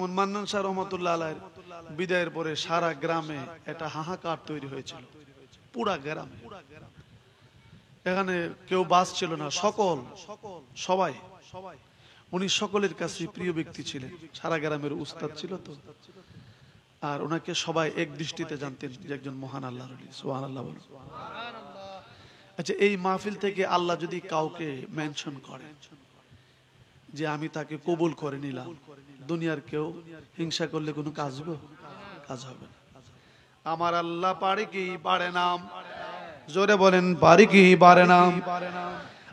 মান্নান শাহ রহমতুল্লাহ আলাইহির বিদায়ের পরে সারা গ্রামে একটা হাহাকার তৈরি হয়েছিল, পুরা গ্রামে। এখানে কেউ বাস ছিল না, সবাই উনি সকলের কাছে প্রিয় ব্যক্তি ছিলেন, সারা গ্রামের উস্তাদ ছিল তো। আর ওনাকে সবাই এক দৃষ্টিতে জানতেন যে একজন মহান আল্লাহর ওলি। সুবহানাল্লাহ বলুন। আচ্ছা, এই মাহফিল থেকে আল্লাহ যদি কাউকে মেনশন করে যে আমি তাকে কবুল করে নিলাম, দুনিয়ার কেউ হিংসা করলে কোনো কাজ হবে না। আমার আল্লাহ পারে কি পারে না? জোরে বলেন, পারে কি পারে না?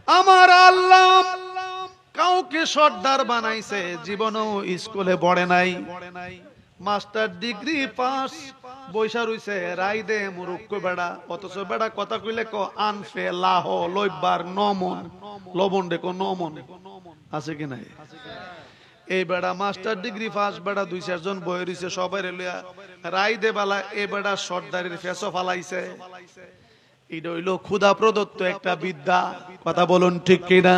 আমার আল্লাহ কাউকে সর্দার বানাইছে, জীবনেও স্কুলে পড়ে নাই, মাস্টার ডিগ্রি পাস, বৈশা রইছে রাই দে মুরুক্ষ বেড়া। অথচ বেড়া কথা কইলে ক আনফে লাহ লইবার নমন, লবণ দেখো নমন আছে কি নাই? এই বেড়া মাস্টার ডিগ্রি পাস, বেড়া 2-4 জন বই রইছে, সবাই লইয়া রাই দে বালা এ বেড়া সর্দারের ফেসো ফালাইছে। এটা হইল ক্ষুধা প্রদত্ত একটা বিদ্যা। কথা বলুন ঠিক কিনা?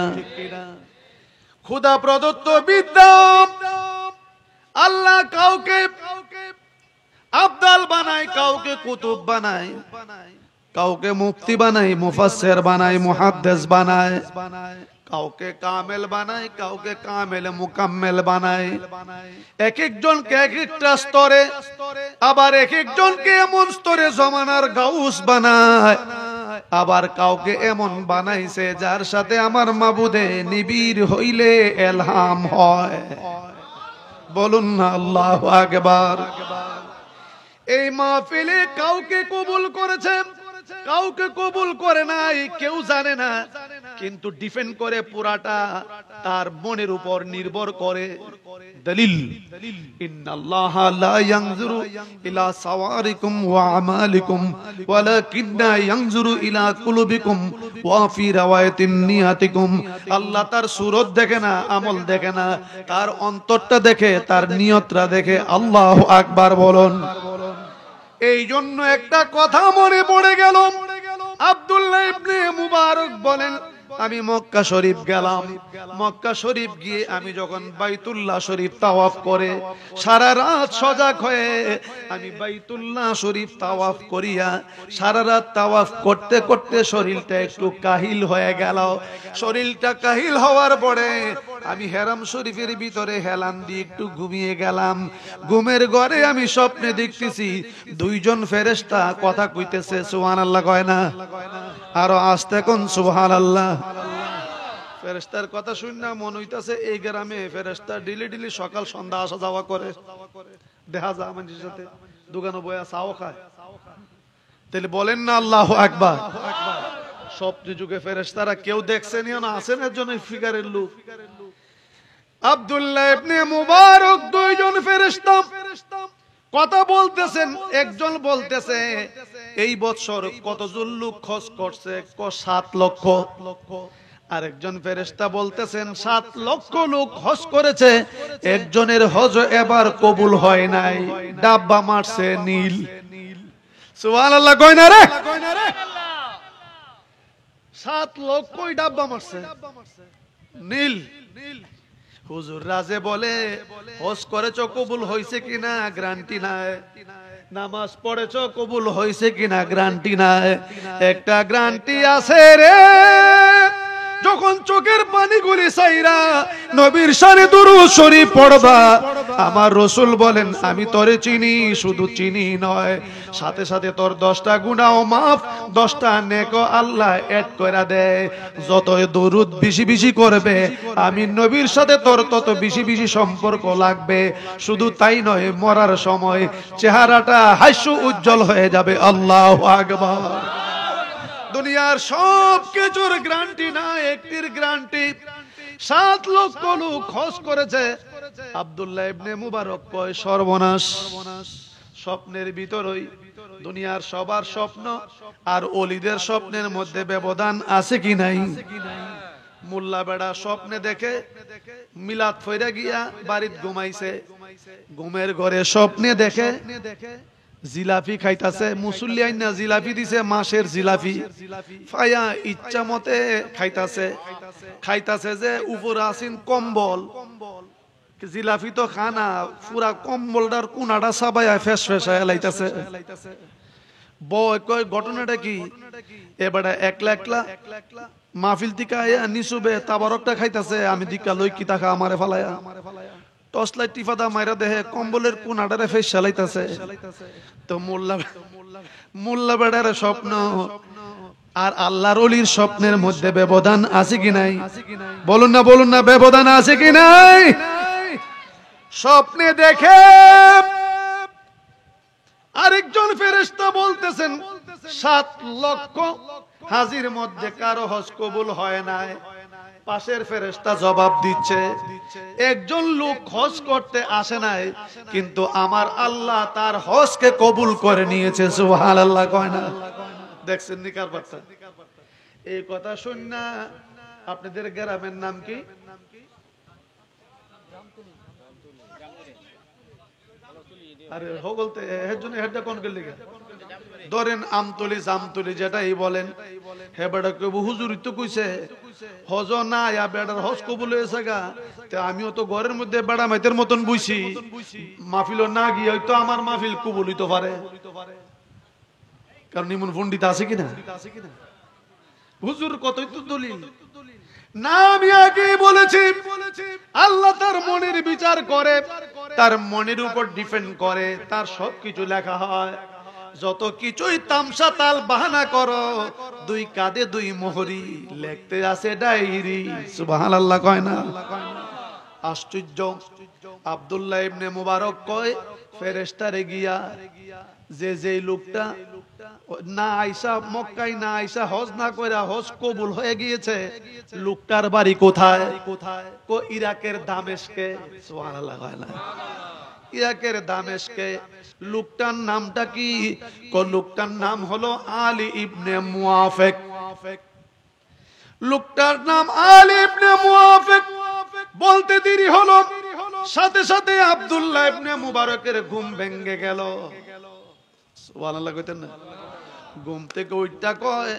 ক্ষুধা প্রদত্ত বিদ্যা। আল্লাহ কাউকে আবদাল বানায়, কাউকে কুতুব বানায়, কাউকে মুফতি বানায়, মুফাসসির বানায়, মুহাদ্দিস বানায়, কাউকে কামেল বানায়, কাউকে কামেল মুকাম্মেল বানায়। এক একজনকে এক একটা স্তরে, আবার এক একজনকে এমন স্তরে জমানার গাউস বানায়, আবার কাউকে এমন বানাইছে যার সাথে আমার মাবুদে নিবিড় হইলে ইলহাম হয়। বলুন না আল্লাহু আকবার। এই মাহফিলে কাউকে কবুল করেছে, কাউকে কবুল করে নাই, কেউ জানে না, কিন্তু ডিপেন্ড করে পুরাটা তার মনের উপর নির্ভর করে। দলিল, ইন্নাল্লাহা লা ইয়ানজুরু ইলা সাওয়ারিকুম ওয়া আমালিকুম ওয়ালাকিন্না ইয়ানজুরু ইলা কুলুবিকুম ওয়া ফি রাওয়ায়াতিন নিয়াতিকুম। আল্লাহ তার সুরত দেখে না, আমল দেখে না, তার অন্তরটা দেখে, তার নিয়তটা দেখে। আল্লাহু আকবার বলুন। এই জন্য একটা কথা মনে পড়ে গেল। আব্দুল্লাহ ইবনে মুবারক বলেন, আমি মক্কা শরীফ গেলাম, মক্কা শরীফ গিয়ে আমি যখন বাইতুল্লাহ শরীফ তাওয়াফ করে সারা রাত সজাগ হয়ে আমি বাইতুল্লাহ শরীফ তাওয়াফ করিয়া সারা রাত তাওয়াফ করতে করতে শরীরটা একটু কাহিল হয়ে গেল। শরীরটা কাহিল হওয়ার পরে আমি হেরাম শরীফের ভিতরে হেলান দিয়ে একটু ঘুমিয়ে গেলাম। ঘুমের ঘরে আমি স্বপ্নে দেখতেছি 2 জন ফেরেশতা কথা কইতেছে। সুবহানাল্লাহ কয় না? আরো আস্তে কোন সুবহানাল্লাহ। ফেরেশতার কথা শুননা মন হইতাছে এই গ্রামে ফেরেশতা ডেলি সকাল সন্ধ্যা আসা যাওয়া করে, দেখা যায় মানুষের সাথে দোকানে বয়া চাও খায়। তাহলে বলেন না আল্লাহু আকবার। স্বপ্নে যুগে ফেরেশতারা কেউ দেখছেন না, আছেন একজন ফিগারের লোক। আব্দুল্লাহ ইবনে মুবারক 2 জন ফেরেশতা কথা বলতেছেন। একজন বলতেছে এই বছর কতজন লোক খরচ করছে? 7 লক্ষ। আরেকজন ফেরেশতা বলতেছেন 7 লক্ষ লোক হজ করেছে, একজনের হজ এবার কবুল হয় নাই, ডাব্বা মারছে নীল। সুবহানাল্লাহ কয় না রে? 7 লক্ষই ডাব্বা মারছে নীল। হুজুর রাজে বলে হজ করেছো কবুল হয়েছে কিনা গ্যারান্টি নাই, নামাজ পড়েছো কবুল হয়েছে কিনা গ্যারান্টি নাই। একটা গ্যারান্টি আছে রে, যখন চোখের পানিগুলি সাইরা নবীর শানে দুরূদ শরীফ পড়বা। আমার রাসূল বলেন আমি তোরে চিনি, শুধু চিনি নয়, সাথে সাথে তোর 10টা গুনাহ মাফ, 10টা নেকও আল্লাহ এড কইরা দেয়। যত দুরূদ বেশি বেশি করবে আমি নবীর সাথে তোর তত বেশি বেশি সম্পর্ক লাগবে। শুধু তাই নয়, মরার সময় চেহারাটা হাস্য উজ্জ্বল হয়ে যাবে। আল্লাহু আকবার। দুনিয়ার সব কিছুর গ্যারান্টি না, একটির গ্যারান্টি। 7 লক্ষ লোক খরচ করেছে। আব্দুল্লাহ ইবনে মুবারক কয় সর্বনাশ। স্বপ্নের ভিতরই দুনিয়ার সবার স্বপ্ন আর ওলিদের স্বপ্নের মধ্যে ব্যবধান আছে কি নাই? মোল্লা বেড়া স্বপ্নে দেখে মিলাদ ফইরা গিয়া বাড়িতে ঘুমাইছে, ঘুমের ঘরে স্বপ্নে দেখে জিলাপি খাইতাছে, মুসল্লি আইনা জিলাপি দিছে, মাসের জিলাপি ফায়া ইচ্ছা মতে খাইতাছে। খাইতাছে যে উপরে আসিন কম্বল, জিলাপি তো খানা পুরা কম্বলটার কোনাটা সাবাইয়া ফেস ফেসায় লাইতাছে। বয় কয় ঘটনাটা কি? এবারে একলা একলা মাহফিল থেকে আয়া নিচুবে তাবারকটা খাইতাছে, আমি দিকা লই কি তাকা আমারে ফালায়া টর্চ লাইট টিফাদা মাইরা দেহে কম্বলের কোনাটারে ফেস চালাইতাছে। তো মোল্লা বেড়ার স্বপ্ন আর আল্লাহর ওলির স্বপ্নের মধ্যে ব্যবধান আছে কি নাই? বলুন না ব্যবধান আছে কি নাই? স্বপ্নে দেখে আরেকজন ফেরেশতা বলতেছেন 7 লক্ষ হাজির মধ্যে কারো হজ কবুল হয় নাই। পাশের ফেরেশতা জবাব দিচ্ছে, একজন লোক হজ করতে আসে নাই, কিন্তু আমার আল্লাহ তার হজকে কবুল করে নিয়েছে। সুবহানাল্লাহ কয় না? দেখছেন নিকার বার্তা। এই কথা শুননা আপনাদের গ্রামের নাম কি? আরে হগলতে এর জন্য হেডটা কোন গেল লিগা ধরেন আমতলি জামতলি যেটাই বলেন, হে বেটা কইব হুজুরই তো কইছে হজ না ইয়া বেটার হজ কবুল হয়েছে গা। তে আমিও তো ঘরের মধ্যে বেড়া মাইতের মতন বইছি, মাহফিল না গিয়ে হয়তো আমার মাহফিল কবুল হইতে পারে, কারণ ইমন পণ্ডিত আছে কিনা? হুজুর কতই তো দলিল না। আমি আগে বলেছি আল্লাহ তার মনের বিচার করে, তার মনের উপর ডিপেন্ড করে, তার সবকিছু লেখা হয়। যত কিছুই তামসা তাল বাহানা করো, 2 কাঁধে 2 মোহরি লিখতে আছে ডায়েরি। সুবহানাল্লাহ কয় না? আশ্চর্য। আব্দুল্লাহ ইবনে মুবারক কয় ফেরেশতারে গিয়া যে লোকটা না আইসা মক্কায় না আইসা হজ না কইরা হজ কবুল হয়ে গিয়েছে, লোকটার বাড়ি কোথায়? কো ইরাকের দামেস্কে। সুবহানাল্লাহ কয় না? ইরাকের দামেস্কে। লোকটার নামটা কি? কো লোকটার নাম হলো আলী ইবনে মুআফিক। লোকটার নাম আলী ইবনে মুআফিক। বলতে দেরি হলো, সাথে সাথে আব্দুল্লাহ ইবনে মুবারকের ঘুম ভেঙে গেল। সুবহানাল্লাহ কইতেন না? ঘুম থেকে উঠটা কয়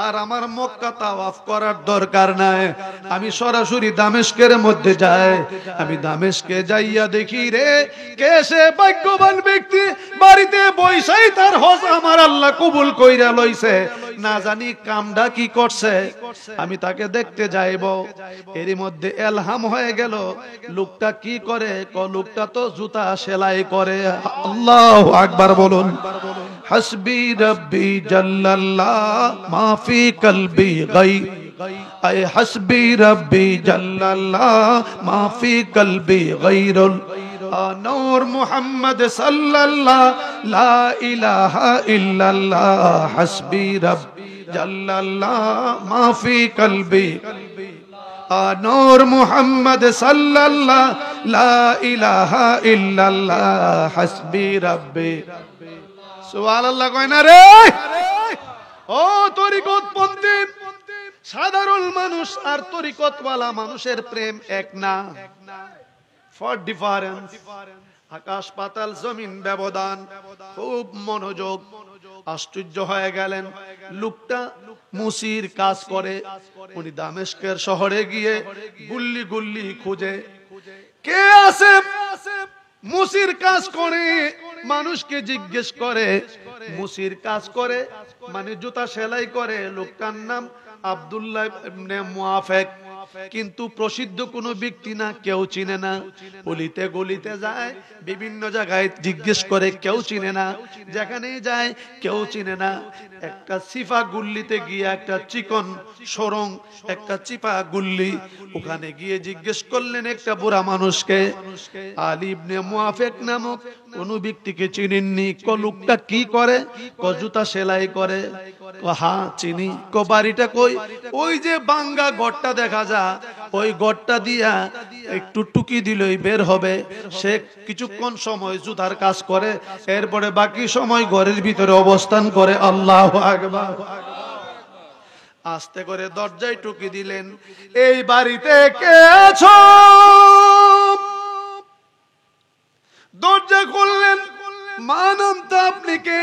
আর আমার মক্কা তাওয়াফ করার দরকার নাই, আমি সরাসরি দামেস্কের মধ্যে যাই। আমি দামেস্কে যাইয়া দেখি রে কে সে ভাগ্যবান ব্যক্তি বাড়িতে বইসাই তার হজ আমার আল্লাহ কবুল কইরা লইছে, না জানি কামডা কি করছে, আমি তাকে দেখতে যাইব। এরই মধ্যে এলহাম হয়ে গেল লোকটা কি করে? ক লোকটা তো জুতা সেলাই করে। আল্লাহু আকবার বলুন। হাসবি রব্বি জাল্লাল্লাহ মা ফি কলবি গায়র, আয় হাসবি রব্বি জাল্লাল্লাহ মা ফি কলবি গায়রুল নূর মুহাম্মদ সাল্লাল্লাহ লা ইলাহা ইল্লাল্লাহ হাসবি রব্বি জাল্লাল্লাহ মা ফি কলবি নূর মুহাম্মদ সাল্লাল্লাহ লা ইলাহা ইল্লাল্লাহ হাসবি রব্বি। সুবহানাল্লাহ কয় না রে? ও তরিকতপন্থী সাধারণ মানুষ আর তরিকতওয়ালা মানুষের প্রেম এক না, ফর ডিফারেন্স। আকাশ পাতাল জমিন ব্যবধান। খুব মনোযোগ। আশ্চর্য হয়ে গেলেন। লোকটা মুসির কাজ করে, উনি দামেস্কের শহরে গিয়ে গুল্লি গুল্লি খুঁজে কে আছে মুসির কাজ করে, মানুষকে জিজ্ঞেস করে। মুসির কাজ করে মানে জুতা সেলাই করে। লোকটার নাম আব্দুল্লাহ ইবনে মুআফিক, কিন্তু প্রসিদ্ধ কোনো ব্যক্তি না, কেউ চিনে না। গলিতে গলিতে যায়, বিভিন্ন জায়গায় জিজ্ঞেস করে, কেউ চিনে না। যেখানে যায় কেউ চিনে না। একটা চিপা গুল্লিতে গিয়ে একটা চিকন সরং একটা চিপা গুল্লি, ওখানে গিয়ে জিজ্ঞেস করলেন একটা বুড়া মানুষকে। আলী ইবনে মুআফিক নামক কোন ব্যক্তিকে চিনেননি। ক লোকটা কি করে? ক জুতা সেলাই করে। ক হ্যাঁ চিনি। ক বাড়িটা কই? ওই যে বাঙ্গা ঘরটা দেখা যায়, ওই ঘরটা দিয়া একটু টুকি দিলেই বের হবে। সে কিছুক্ষণ সময় জুতার কাজ করে, এরপরে বাকি সময় ঘরের ভিতরে অবস্থান করে। আল্লাহু আকবার। আস্তে করে দরজায় টুকি দিলেন, এই বাড়িতে কে আছো? দরজা খুললেন। মা নামটা আপনি কে?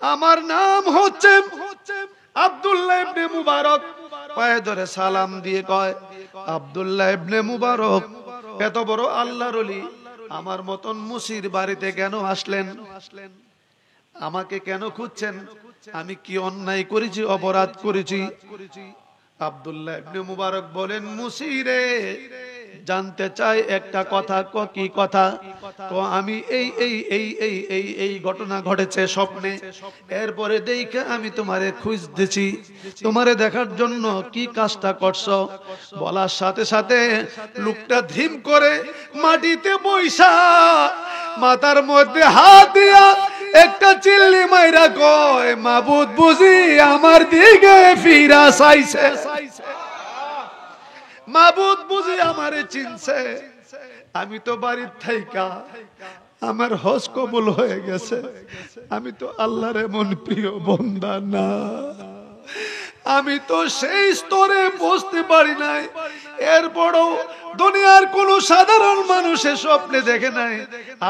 আমার নাম হচ্ছে আব্দুল্লাহ ইবনে মুবারক। পায়ে ধরে সালাম দিয়ে কয়, আব্দুল্লাহ ইবনে মুবারক এত বড় আল্লাহর ওলি আমার মতন মুসির বাড়িতে কেন আসলেন? আমাকে কেন খুঁজছেন? আমি কি অন্যায় করেছি, অপরাধ করেছি? আব্দুল্লাহ ইবনে মুবারক বলেন, মুসিরে জানতে চাই একটা কথা। কি কথা? আমি এই ঘটনা ঘটেছে স্বপ্নে, এরপরে দেখে আমি তোমারে খুঁজতেছি, তোমারে দেখার জন্য কি কাজটা করছো। বলার সাথে সাথে লোকটা ধিম করে মাটিতে বইসা মাথার মধ্যে হাত দিয়া একটা চিল্লি মাইরা কয়, মাবুদ বুঝি আমার দিকে ফিরা চাইছে, মাবুদ বুঝি আমারে চিনছে। আমি তো বাড়ির থাইকা আমার হজ কবুল হয়ে গেছে, আমি তো আল্লাহর এমন প্রিয় বান্দা না, আমি তো সেই স্তরে পৌঁছতে পারি নাই। এরপরও দুনিয়ার কোন সাধারণ মানুষের স্বপ্নে দেখে নাই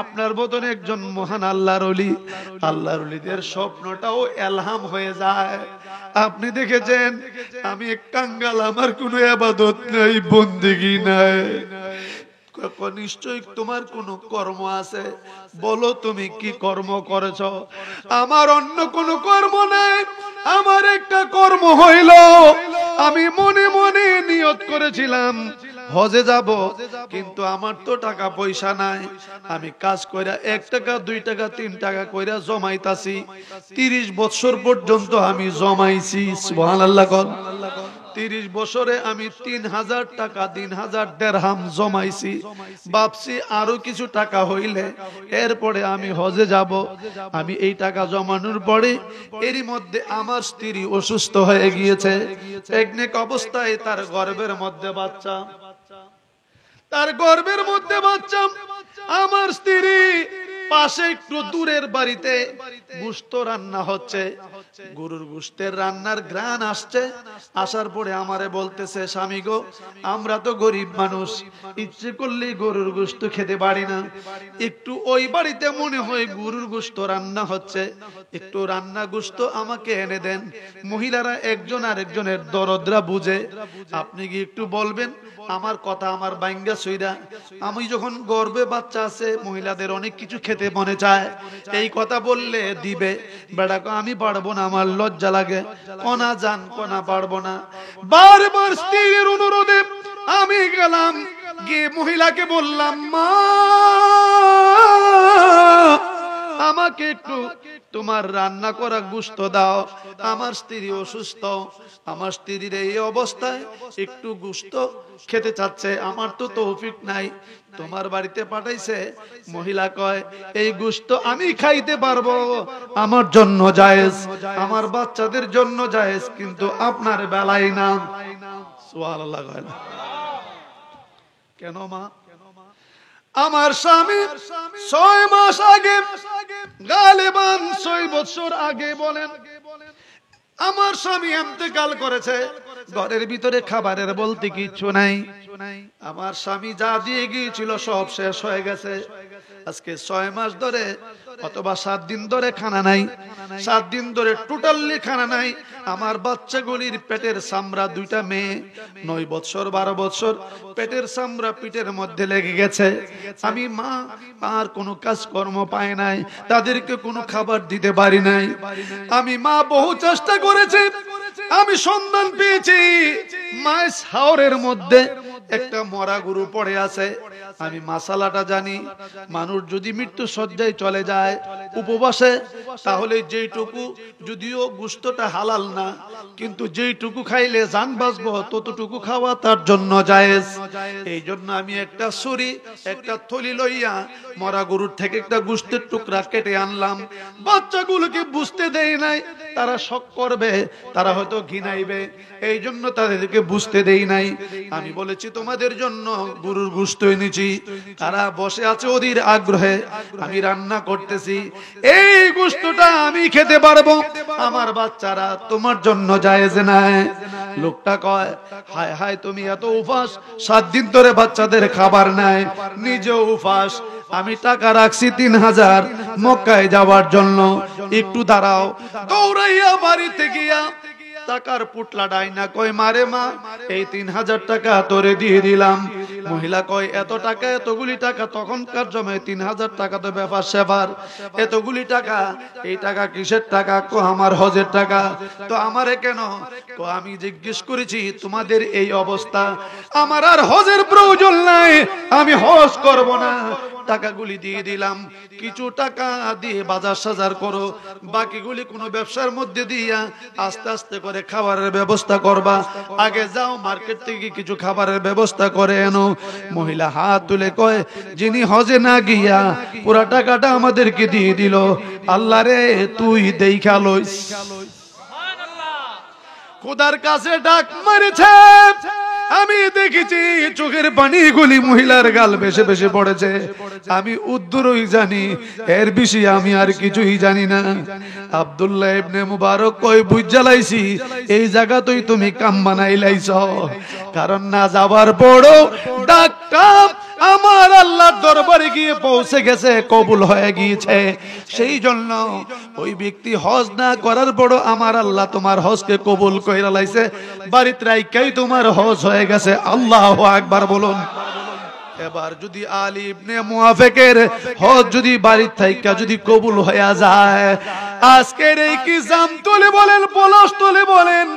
আপনার মতন একজন মহান আল্লাহর ওলি। আল্লাহর ওলিদের স্বপ্নটাও এলহাম হয়ে যায়। আপনি দেখেছেন আমি এক কাঙ্গাল, আমার কোনো ইবাদত নাই, বন্দেগী নাই। নিশ্চয়ই তোমার কোন কর্ম আছে, বলো তুমি কি কর্ম করেছ? আমার অন্য কোন কর্ম নাই, আমার একটা কর্ম হইল, আমি মনে মনে নিয়ত করেছিলাম হজে যাব, কিন্তু আমার তো টাকা পয়সা নাই। আমি কাজ কইরা 1 টাকা 2 টাকা 3 টাকা কইরা জমাইতাছি, 30 বছর পর্যন্ত আমি জমাইছি। সুবহানাল্লাহ। 30 বছরে আমি 3000 টাকা 3000 দিরহাম জমাইছি। ভাবছি আরো কিছু টাকা হইলে এরপরে আমি হজে যাব। আমি এই টাকা জমানোর পরে এরই মধ্যে আমার স্ত্রী অসুস্থ হয়ে গিয়েছে। প্রেগনেন্ট অবস্থায় তার গর্ভের মধ্যে বাচ্চা, তার গর্ভের মধ্যে বাচ্চা। আমার স্ত্রী পাশে একটু দূরের বাড়িতে গোশত রান্না হচ্ছে, গরুর গোশতের রান্নার ঘ্রাণ আসছে। আসার পরে আমারে বলতেছে, স্বামী গো, আমরা তো গরিব মানুষ, ইচ্ছে করলে গরুর গোশত খেতে পারি না, একটু ওই বাড়িতে মনে হয় গরুর গোশত রান্না হচ্ছে, একটু রান্না গোশত আমাকে এনে দেন। মহিলারা একজন আরেকজনের দরদরা বুঝে, আপনি কি একটু বলবেন? আমার কথা আমার বাইঙ্গা সইরা, আমি যখন গর্ভে বাচ্চা আছে মহিলাদের অনেক কিছু খেতে মনে চায়, এই কথা বললে দিবে। বেটা আমি পারবো না, আমার লজ্জা লাগে। কোনা যান, কোনা পারবো না। বারবার স্ত্রীর অনুরোধে আমি গেলাম, গিয়ে মহিলাকে বললাম, মা আমাকে একটু তোমার রান্না করা গোশত দাও, আমার স্ত্রী অসুস্থ, আমার স্ত্রীর এই অবস্থায় একটু গোশত খেতে চাচ্ছে, আমার তো তৌফিক নাই, তোমার বাড়িতে পাঠাইছে। মহিলা কয়, এই গোশত আমি খাইতে পারবো, আমার জন্য জায়েজ, আমার বাচ্চাদের জন্য জায়েজ, কিন্তু আপনার বেলায় না। সুবহানাল্লাহ। কেন মা? আমার স্বামী 6 মাস আগে, গালিবান 6 বছর আগে বলেন, আমার স্বামী ইন্তেকাল করেছে। ঘরের ভিতরে খাবারের বলতে কিছু নাই। আমার স্বামী যা দিয়ে গিয়েছিল সব শেষ হয়ে গেছে। আজকে 6 মাস ধরে অথবা 7 দিন ধরে খানা নাই, 7 দিন ধরে টোটালি খানা নাই। আমার বাচ্চাগুলির পেটের চামড়া, 2টা মেয়ে 9 বছর 12 বছর, পেটের চামড়া পিঠের মধ্যে লেগে গেছে। আমি মা আর কোনো কাজকর্ম পাই নাই, তাদেরকে কোনো খাবার দিতে পারি নাই। আমি মা বহু চেষ্টা করেছি, আমি সন্ধান পেয়েছি মাইস হাওরের মধ্যে একটা মরা গরু পড়ে আছে। আমি মাসালাটা জানি, মানুষ যদি মৃত্যু সজ্জায় চলে যায় উপবাসে, তাহলে যেইটুকু, যদিও গোশতটা হালাল না, কিন্তু যেইটুকু খাইলে জান বাঁচবো ততটুকু খাওয়া তার জন্য জায়েজ। এই জন্য আমি একটা ছুরি, একটা থলি লইয়া মরা গরুর থেকে একটা গোশতের টুকরা কেটে আনলাম। বাচ্চাগুলোকে বুঝতে দেই নাই, তারা শক করবে, তারা হয়তো ঘৃণাইবে, এই জন্য তাদেরকে বুঝতে দেই নাই। আমি বলেছি তোমাদের জন্য গরুর গোশত এনেছি। তারা বসে আছে অধীর আগ্রহে, আমি রান্না করতেছি, এই গোশতটা আমি খেতে পারবো, আমার বাচ্চারা তোমার জন্য জায়েজ নাই। লোকটা কয়, হায় হায় তুমি এত উপাস, 7 দিন ধরে বাচ্চাদের খাবার নাই, নিজেও উপাস। আমি টাকা রাখছি 3000 মক্কায় যাওয়ার জন্য, একটু দাঁড়াও। দৌড়াইয়া বাড়িতে গিয়া টাকার পুটলা ডাইনা কয়, মারে মা, এই 3000 টাকা তোরে দিয়ে দিলাম, মহিলা কয় এত টাকা, এতগুলি টাকা, তখনকার সময় 3000 টাকা তো ব্যাপার সেবার, এতগুলি টাকা, এই টাকা কিসের টাকা? কো আমার হজের টাকা। তো আমারে কেন? কো আমি জিজ্ঞেস করেছি তোমাদের এই অবস্থা, আমার আর হজের প্রয়োজন নাই, আমি হজ করব না, টাকাগুলি দিয়ে দিলাম, কিছু টাকা দিয়ে বাজার সাজার করো, বাকিগুলি কোনো ব্যবসার মধ্যে দিয়া আস্তে আস্তে করে খাবারের ব্যবস্থা করবা, আগে যাও মার্কেট থেকে কিছু খাবারের ব্যবস্থা করে এনো। মহিলা হাত তুলে কয় যিনি হজে না গিয়া পুরা টাকাটা আমাদেরকে দিয়ে দিল, আল্লাহ রে তুই দেইখা লইস। খোদার কাছে ডাক মারেছে, আমি দেখেছি চোখের পানিগুলি মহিলার গাল বেশে বেশে পড়েছে। আমি উদ্দুরই জানি, এর বেশি আমি আর কিছুই জানি না। আব্দুল্লাহ ইবনে মুবারক কই বুঝালাইছি, এই জায়গাতেই তুমি কাম বানাইলাইছ, কারণ না যাবার বড় ডাকটা আমার আল্লাহর দরবারে গিয়ে পৌঁছে গেছে, কবুল হয়ে গিয়েছে। সেই জন্য ওই ব্যক্তি হজ না করার বড় আমার আল্লাহ তোমার হজকে কবুল কইরা লাইছে, বাড়িতে রাইখাই তোমার হজ হয়ে গেছে। আল্লাহু আকবার বলুন। এবার যদি আলী ইবনে মুআফিকের হজ যদি বাড়ির থাইকা যদি কবুল হয়ে যায়, আজকের এই কি জাম তুলে বলেন, পলাশ তুলে বলেন,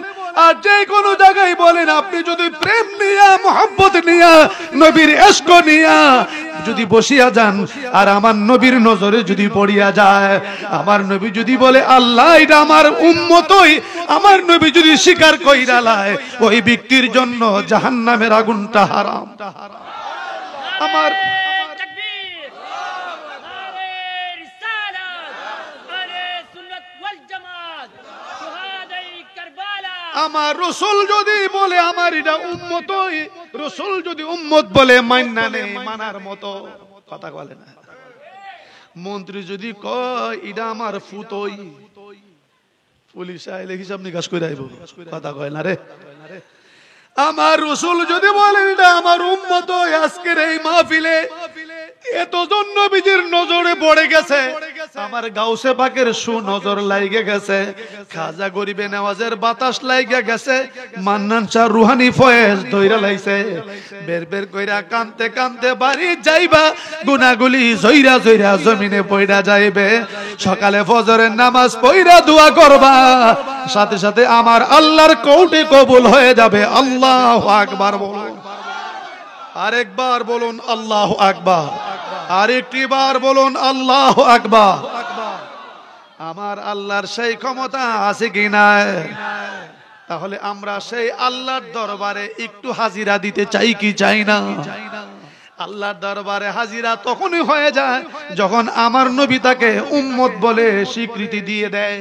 আর যে কোনো জায়গায় বলেন, আপনি যদি প্রেম নিয়া, মোহাম্মত নিয়া, নবীর ইশক নিয়া যদি বসিয়া যান, আর আমার নবীর নজরে যদি পড়িয়া যায়, আমার নবী যদি বলে আল্লাহ এটা আমার উম্মতই, আমার নবী যদি স্বীকার কইরা লায়, ওই ব্যক্তির জন্য জাহান্নামের আগুনটা হারাম। আমার আমার রাসূল যদি বলে আমার এটা উম্মতই, রাসূল যদি উম্মত বলে মান্না নেই, মানার মতো কথা বলে না। মন্ত্রী যদি কয় এটা আমার ফুতই, পুলিশ আইলে হিসাব নিকাশ করে আইব, কথা কয় না রে। আমার রাসূল যদি বলেন এটা আমার উম্মত, আজকের এই মাহফিলে এতজন নবীজির নজরে পড়ে গেছে, আমার গাউসে পাকের সুনজর লাগে গেছে, খাজা গরিবে নেওয়াজের বাতাস লাগে গেছে, মান্নান শাহ রুহানি ফয়েজ ধইরা লাইছে, বের বের কইরা কানতে কানতে বাড়ি যাইবা, গুনাহগুলি জইরা জইরা জমিনে পড়া যাইবে, সকালে ফজরের নামাজ পড়া দোয়া করবা, সাথে সাথে আমার আল্লাহর কোর্টে কবুল হয়ে যাবে। আল্লাহু আকবার বলুন, আরেকবার বলুন আল্লাহু আকবার, আরেকটি বার বলুন আল্লাহু আকবার। আমার আল্লাহর সেই ক্ষমতা আছে কি নাই? তাহলে আমরা সেই আল্লাহর দরবারে একটু হাজিরা দিতে চাই কি চাই না? আল্লাহর দরবারে হাজিরা তখনই হয়ে যায় যখন আমার নবী তাকে উম্মত বলে স্বীকৃতি দিয়ে দেয়।